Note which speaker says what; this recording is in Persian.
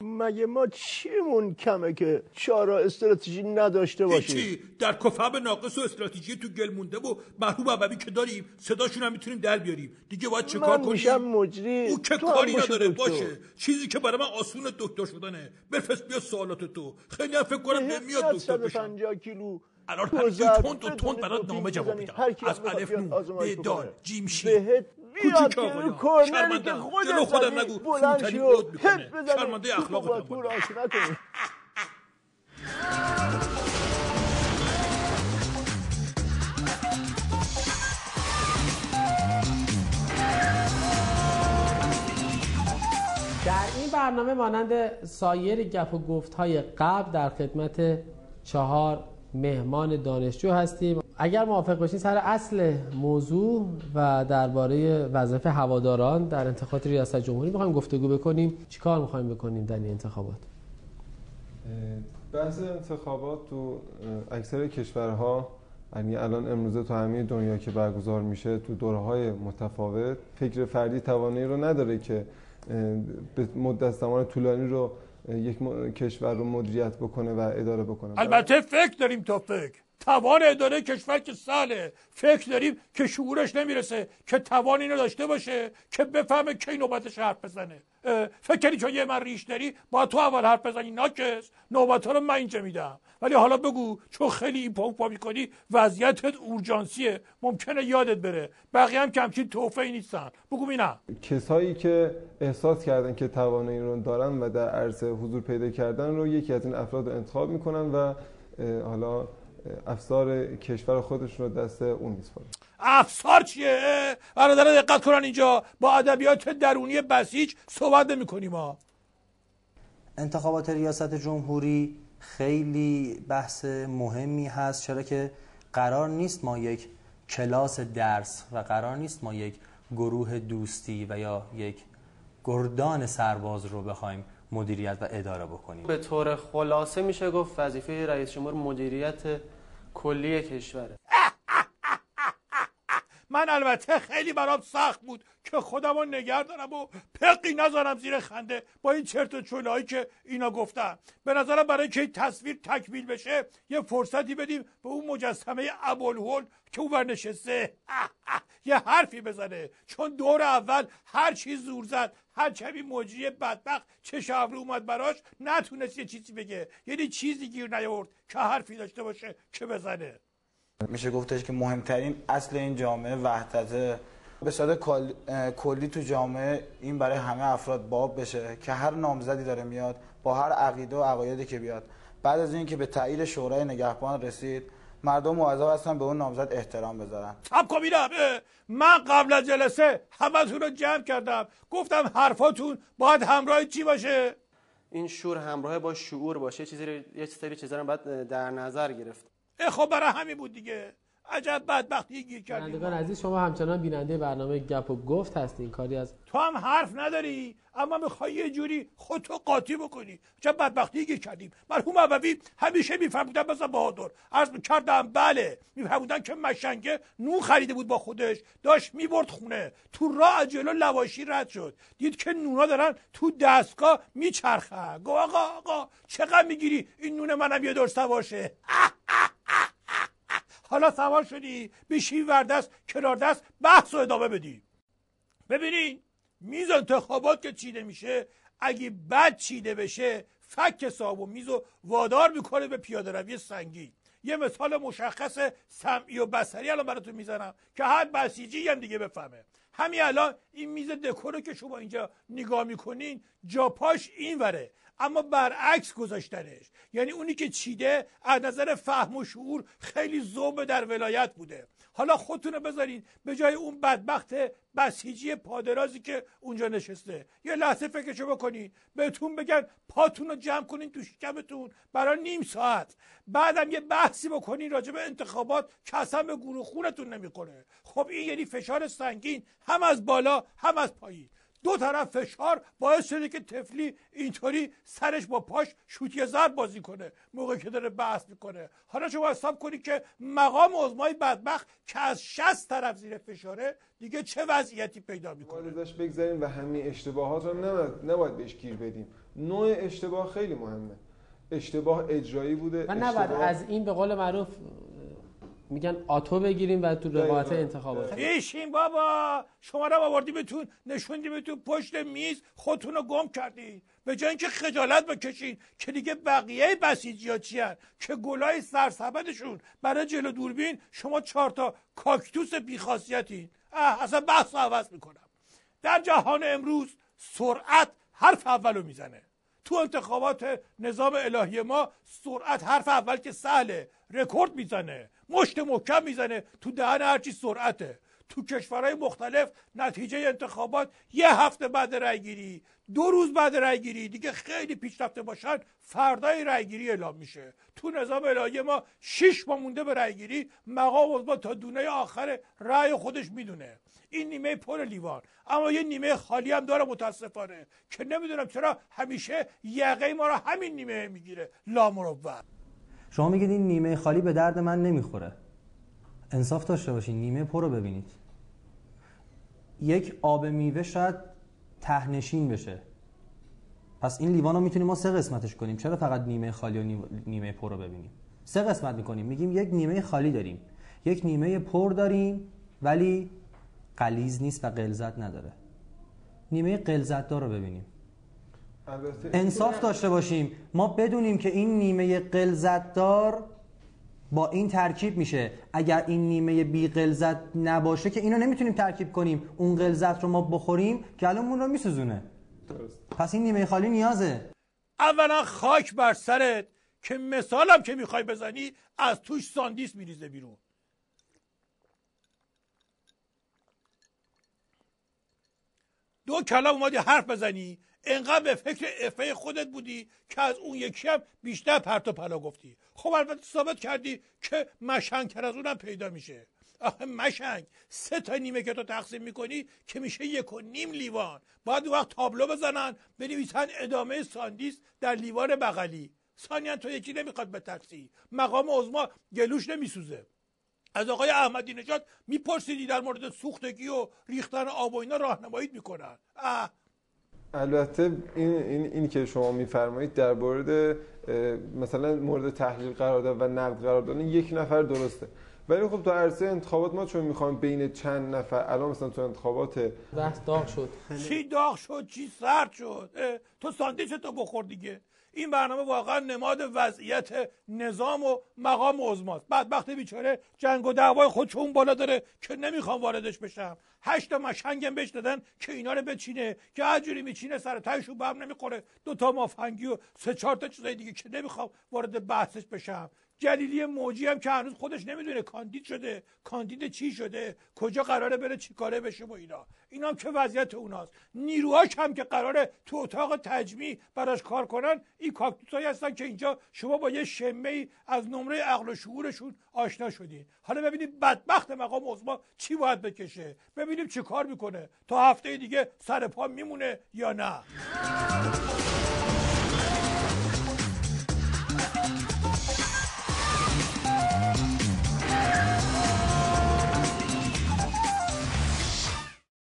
Speaker 1: مگه ما چیمون کمه که چاره استراتژی نداشته باشیم؟
Speaker 2: چی؟ در کفب ناقص و استراتژی تو گل مونده و مرحوم ابوی که داریم صداشون هم میتونیم در بیاریم. دیگه باید چه کار کنیم؟
Speaker 1: من میشم مجری،
Speaker 2: او که
Speaker 1: تو
Speaker 2: کاری
Speaker 1: هم
Speaker 2: نداره.
Speaker 1: دکتر.
Speaker 2: باشه چیزی که برای من آسون دکتر شدنه. بفرست بیا سوالات تو. خیلی هم فکر کنم نمیاد دکتر بشم.
Speaker 1: 150 کیلو
Speaker 2: الان همینجوری تند و تند برات نامه جواب میدم. از الف نون به دال جیم شین
Speaker 1: بیاد که رو کورنری که خودت
Speaker 2: نگو
Speaker 1: بلند شو هد بزنه
Speaker 2: شرمنده اخلاقت
Speaker 1: تو راش نکنی.
Speaker 3: در این برنامه مانند سایر گپ و گفت‌های قبل در خدمت 4 مهمان دانشجو هستیم. اگر موافق باشین سر اصل موضوع و درباره وظایف هواداران در انتخابات ریاست جمهوری می‌خوایم گفتگو بکنیم. چیکار می‌خوایم بکنیم در این انتخابات؟
Speaker 4: بحث انتخابات تو اکثر کشورها، یعنی الان امروزه تو همه دنیا که برگزار میشه تو دوره‌های متفاوت، فکر فردی توانایی رو نداره که به مدت زمان طولانی رو یک کشور رو مدیریت بکنه و اداره بکنه.
Speaker 2: البته فکر داریم تا فکر. توان اداره کشور که ساله. فکر داریم که شعورش نمیرسه که توان اینو داشته باشه که بفهمه کی نوبتش حرف بزنه. فکر کردی چون یه من ریش داری با تو اول حرف بزنی؟ ناکس، نوبت رو من اینجا میدم. ولی حالا بگو، چون خیلی این پا میکنی وضعیتت اورژانسیه، ممکنه یادت بره. بقیه هم کمچین توفیقی نیستن. بگو ببینم.
Speaker 4: کسایی که احساس کردن که توانایی رو دارن و در عرصه حضور پیدا کردن رو یکی از این افراد رو انتخاب میکنن و حالا افسار کشور خودشون رو دست اون میسپارن.
Speaker 2: افسار چیه؟ برادران دقت کنن، اینجا با ادبیات درونی بسیج صحبت نمی‌کنیم ما.
Speaker 5: انتخابات ریاست جمهوری خیلی بحث مهمی هست، چرا که قرار نیست ما یک کلاس درس و قرار نیست ما یک گروه دوستی و یا یک گردان سرباز رو بخوایم مدیریت و اداره بکنیم.
Speaker 6: به طور خلاصه میشه گفت وظیفه رئیس جمهور مدیریت کلی کشوره.
Speaker 2: من البته خیلی برام سخت بود که خودم رو نگه دارم و پقی نذارم زیر خنده با این چرت و چولهایی که اینا گفتن. به نظرم برای که تصویر تکمیل بشه یه فرصتی بدیم به اون مجسمه ابوالهول که اون نشسته یه حرفی بزنه، چون دور اول هر چیز زور زد، هر چمی مجری بدبخت چه ابرو اومد براش نتونست یه چیزی بگه، یعنی چیزی گیر نیاورد که حرفی داشته باشه که بزنه.
Speaker 7: میشه گفتش که مهمترین اصل این جامعه وحدت به صورت کلی تو جامعه این برای همه افراد باب بشه که هر نامزدی داره میاد با هر عقیده و عقایدی که بیاد، بعد از اینکه به تایید شورای نگهبان رسید مردم مواظب هستن به اون نامزد احترام بذارن.
Speaker 2: خب کمیدم من قبل از جلسه همتون رو جمع کردم، گفتم حرفاتون باید همراه چی باشه؟
Speaker 6: این شور همراه با شعور باشه. یه سری چیزا رو باید در نظر گرفت.
Speaker 2: خب برای همین بود دیگه. عجب بدبختی گیر کردیم.
Speaker 3: بینندگان عزیز، شما همچنان بیننده برنامه گپ و گفت هستین. کاری از
Speaker 2: تو هم حرف نداری اما میخوای یه جوری خودتو قاطی بکنی. چه بدبختی گیر کردیم. مرحوم ابوی همیشه میفهمودن مثلا بهادر عرض میکردم بله، میفهمودن که مشنگه نون خریده بود با خودش، داشت میبرد خونه، تو راه از جلو لواشی رد شد، دید که نونا دارن تو دستگاه میچرخن، گفت آقا چقدر میگیری این نون منم یه دور سواشه. حالا سوار شدی بشی وردست کنار دست بحث و ادامه بدی. ببینین میز انتخابات که چیده میشه، اگه بد چیده بشه فک صاحب و میزو وادار میکنه به پیاده روی سنگین. یه مثال مشخص سمعی و بصری الان براتون میزنم که هر بسیجی هم دیگه بفهمه. همین الان این میز دکور که شما اینجا نگاه میکنین جا پاش این وره، اما برعکس گذاشتنش، یعنی اونی که چیده از نظر فهم و شعور خیلی ذوب در ولایت بوده. حالا خودتونو بذارین به جای اون بدبخت بسیجی پادرازی که اونجا نشسته. یه لحظه فکرشو بکنین، بهتون بگن پاتون رو جمع کنین تو شکمتون برای نیم ساعت، بعدم یه بحثی بکنین راجع به انتخابات که اصلا به گروه خونتون نمیکنه. خب این یعنی فشار سنگین، هم از بالا هم از پایین. دو طرف فشار باعث شده که طفلی اینطوری سرش با پاش شوتیه ضرب بازی کنه موقعی که داره بحث میکنه. حالا شما حساب کنید که مقام عظمای بدبخت که از 60 طرف زیر فشاره دیگه چه وضعیتی پیدا میکنه.
Speaker 4: ازش بگذاریم و همین اشتباهات رو نباید بهش گیر بدیم. نوع اشتباه خیلی مهمه. اشتباه اجرایی بوده.
Speaker 3: و نباید از این به قول معروف میگن آتو بگیریم و تو روایت انتخابات
Speaker 2: پیشین بابا، شما رو آوردی بهتون، نشوندی بهتون پشت میز، خودتون رو گم کردی. به جای اینکه خجالت بکشین که دیگه بقیه بسیجی‌ها چیان که گلای سرسبدشون برای جلو دوربین، شما 4 تا کاکتوس بیخاصیتین. اصلا بحث رو عوض میکنم. در جهان امروز سرعت حرف اولو میزنه. تو انتخابات نظام الهی ما سرعت حرف اول که سهله، رکورد میزنه، مشت محکم میزنه تو دهن هرچی سرعته. تو کشورهای مختلف نتیجه انتخابات 1 هفته بعد رای گیری، 2 روز بعد رای گیری، دیگه خیلی پیشرفته باشن فردای رای گیری اعلام میشه. تو نظام الهی ما 6 ماه مونده به رای گیری، مقام عظما تا دونه آخر رای خودش میدونه. این نیمه پر لیوان، اما یه نیمه خالی هم داره متاسفانه که نمیدونم چرا همیشه یقه ما رو همین نیمه میگیره لامروت.
Speaker 5: شما میگید این نیمه خالی به درد من نمیخوره. انصاف داشته باشین، نیمه پر رو ببینید. یک آب میوه شاید تهنشین بشه، پس این لیوان رو میتونیم ما 3 قسمتش کنیم. چرا فقط نیمه خالی و نیمه پر رو ببینیم؟ 3 قسمت میکنیم، میگیم یک نیمه خالی داریم، یک نیمه پر داریم ولی غلیظ نیست و غلظت نداره. نیمه غلظت دار رو ببینیم. انصاف داشته باشیم، ما بدونیم که این نیمه غلظت دار با این ترکیب میشه. اگر این نیمه بی غلظت نباشه که اینو نمیتونیم ترکیب کنیم، اون غلظت رو ما بخوریم گلومون رو میسوزونه. پس این نیمه خالی نیازه.
Speaker 2: اولا خاک بر سرت که مثالم که میخوای بزنی از توش ساندیس میریزه بیرون. دو کلام اومدی حرف بزنی، انقدر به فکر افه خودت بودی که از اون یکی هم بیشتر پرت و پلا گفتی. خب البته ثابت کردی که مشنگ‌تر از اونم پیدا میشه. آخه مشنگ 3 تا نیمه که تو تقسیم میکنی که میشه 1.5 لیوان. باید اون وقت تابلو بزنن بنویسن ادامه ساندیس در لیوان بغلی. ثانیاً تو یکی نمیخواد به تاکسی، مقام عظما گلوش نمیسوزه. از آقای احمدی نژاد میپرسیدی در مورد سوختگی و ریختن آب و اینا راهنماییت میکنن.
Speaker 4: البته این که شما میفرمایید در مورد مثلا مورد تحلیل قرار دادن و نقد قرار دادن 1 نفر درسته، ولی خب تو عرصه انتخابات ما چون میخوام بین چند نفر، الان مثلا تو انتخابات
Speaker 3: بحث داغ شد.
Speaker 2: چی داغ شد چی سرد شد؟ تو ساندیچتو بخور دیگه. این برنامه واقعا نماد وضعیت نظام و مقام عظماست. بدبخت بیچاره جنگ و دعوای خودشو اون بالا داره که نمیخوام واردش بشم. 8 تا مشنگم بهش دادن که اینا رو بچینه که هر جوری میچینه سر تایشو به هم نمیخوره. 2 تا مافنگی و 3-4 تا چیزای دیگه که نمیخوام وارد بحثش بشم. جلیلی موجی هم که هنوز خودش نمیدونه کاندید شده، کاندید چی شده، کجا قراره بره چی کاره بشه و اینا هم که وضعیت اوناست. نیروهاش هم که قراره تو اتاق تجمیع براش کار کنن، این کاکتوسایی هستن که اینجا شما با یه شمه از نمره عقل و شعورشون آشنا شدین. حالا ببینید بدبخت مقام عظما چی باید بکشه، ببینیم چی کار میکنه، تا هفته دیگه سر پا میمونه یا نه.